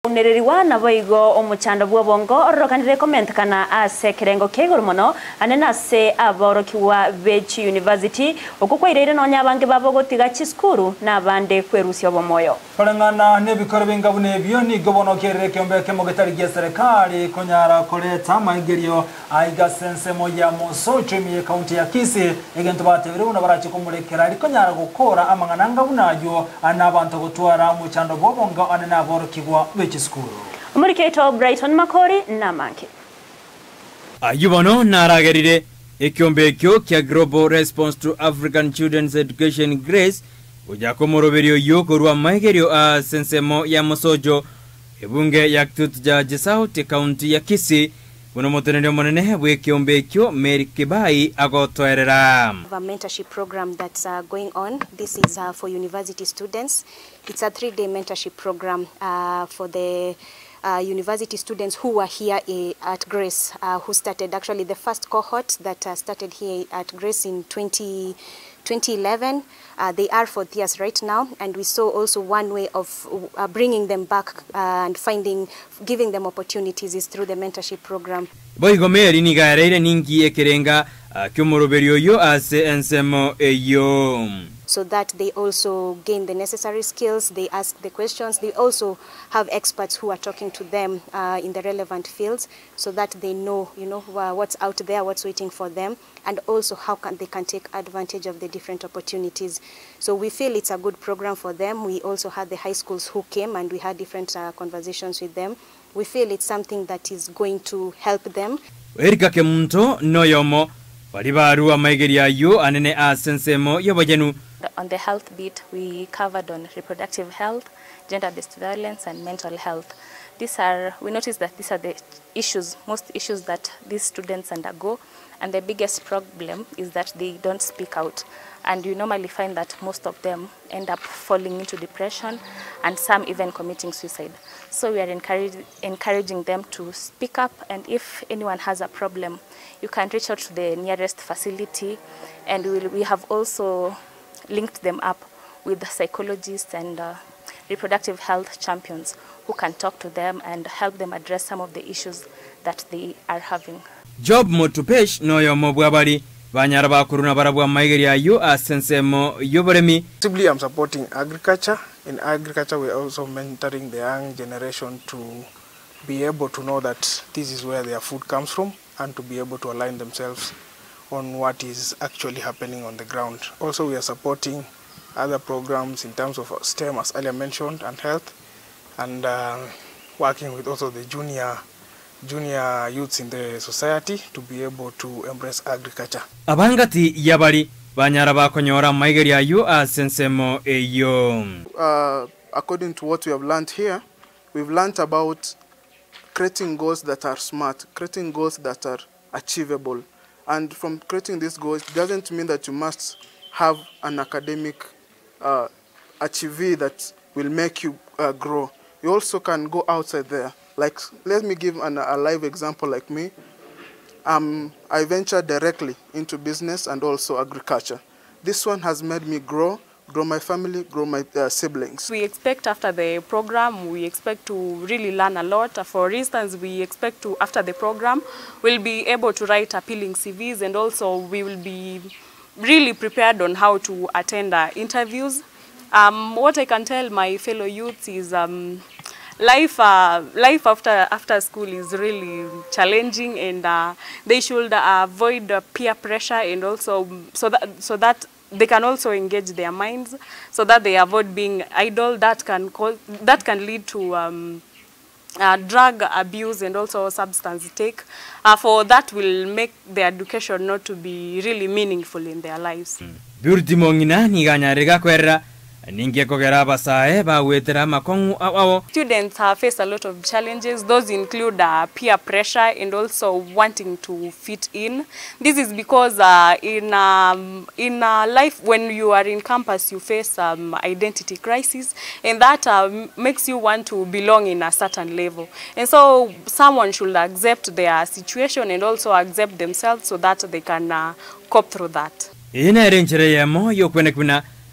Nereriwa na boigo omuchando bwobongo orokanire comment kana ase kerengo kegoro mono anena se aborokiwa bechi university okukwairire no nyabange babogotiga chiskuru na bande kwerusya bomoyo korengana nebikoro bingabune byo ni gobono kerere kyombe kemogetari gya serikali konyara koleta maigerio aiga sense moya moso chemiye county ya Kisii egento batebere una barachi kumurekera ariko nyara gukora amangananga bunayo anabantu gutwara omuchando bwobongo anena aborokiwa School. Umuriketo Brighton Makori na Manki. Ayubono naragerire ekyombe kyo kya Global Response to African Children's Education Grace ujakomoroberio yokorwa maigerio a sensemo ya mosojo ebunge ya tutja jisao te county ya Kisii buno motenero monene bwe kyombe kyo Mary Kibai agotwerera. A mentorship program that's going on. This is for university students. It's a 3-day mentorship program for the university students who were here at Grace, who started actually the first cohort that started here at Grace in 2011. They are 4th years right now, and we saw also one way of bringing them back and giving them opportunities is through the mentorship program. Boigo Mary ni gareire ningi ekerenga kyomoroberio yo ase ensemo eyo. So that they also gain the necessary skills, they ask the questions, they also have experts who are talking to them in the relevant fields so that they know, what's out there, what's waiting for them, and also how they can take advantage of the different opportunities. So we feel it's a good program for them. We also had the high schools who came and we had different conversations with them. We feel it's something that is going to help them. Erika kemunto noyomo balibaru amaigeria yo anene asensemo yobajenu. On the health bit, we covered on reproductive health, gender-based violence, and mental health. We noticed that these are the issues, most issues that these students undergo, and the biggest problem is that they don't speak out. And you normally find that most of them end up falling into depression, and some even committing suicide. So we are encouraging them to speak up, and if anyone has a problem, you can reach out to the nearest facility, and we have also linked them up with psychologists and reproductive health champions who can talk to them and help them address some of the issues that they are having. Job motupesh no yomo bwabali banyara bakuruna barabwa maigeria yo asensemo yoboremi. Simply I'm supporting agriculture. In agriculture we're also mentoring the young generation to be able to know that this is where their food comes from and to be able to align themselves on what is actually happening on the ground. Also, we are supporting other programs in terms of STEM, as earlier mentioned, and health, and working with also the junior youths in the society to be able to embrace agriculture. Abangati yabari banyara bakonyora maigeria yo asensemo eyo. According to what we have learned here, we've learned about creating goals that are smart, creating goals that are achievable. And from creating these goals, it doesn't mean that you must have an academic achievee that will make you grow. You also can go outside there. Like, let me give a live example like me. I ventured directly into business and also agriculture. This one has made me grow my family, grow my siblings. We expect after the program, we expect to really learn a lot. For instance, we expect to, after the program, we'll be able to write appealing CVs, and also we will be really prepared on how to attend interviews. What I can tell my fellow youths is life after school is really challenging, and they should avoid peer pressure, and also so that they can also engage their minds, so that they avoid being idle. That can lead to drug abuse and also substance take. For that will make their education not to be really meaningful in their lives. Burtimongina niganyarega kwera. Students face a lot of challenges. Those include peer pressure and also wanting to fit in. This is because in life, when you are in campus, you face identity crisis, and that makes you want to belong in a certain level. And so someone should accept their situation and also accept themselves so that they can cope through that.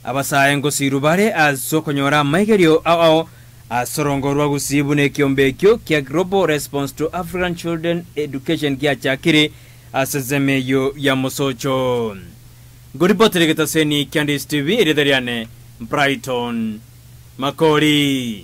Abasayengo sirubare azokonyora maigerio asorongorwa gusibu ne kiombe kyo kia Global Response to African Children Education kia chakiri asezemeyo ya Mosocho. Guripotele getaseni Candice TV edariane Brighton Makori.